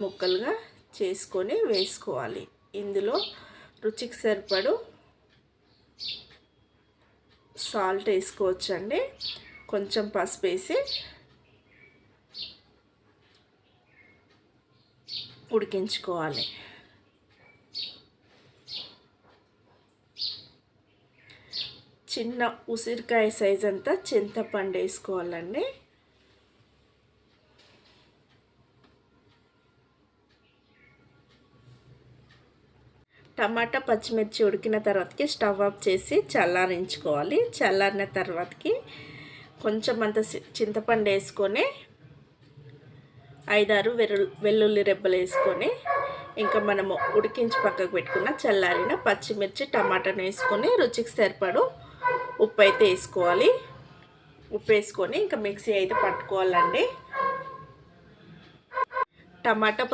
ముక్కలుగా చేసుకొని వేసుకోవాలి. ఇందులో రుచికి సరిపడు సాల్ట్ వేసుకోవచ్చండి. కొంచెం పసుపు వేసి ఉడికించుకోవాలి. చిన్న ఉసిరికాయ సైజ్ అంతా చింతపండు వేసుకోవాలండి. టమాటా పచ్చిమిర్చి ఉడికిన తర్వాతకి స్టవ్ ఆఫ్ చేసి చల్లారించుకోవాలి. చల్లారిన తర్వాతకి కొంచెం అంత చింతపండు వేసుకొని 5-6 వెల్లుల్లి రెబ్బలు వేసుకొని ఇంకా మనము ఉడికించి పక్కకు పెట్టుకున్న చల్లారిన పచ్చిమిర్చి టమాటాను వేసుకొని రుచికి సరిపడు ఉప్పు అయితే వేసుకోవాలి. ఉప్పు వేసుకొని ఇంకా మిక్సీ అయితే పట్టుకోవాలండి. టమాటా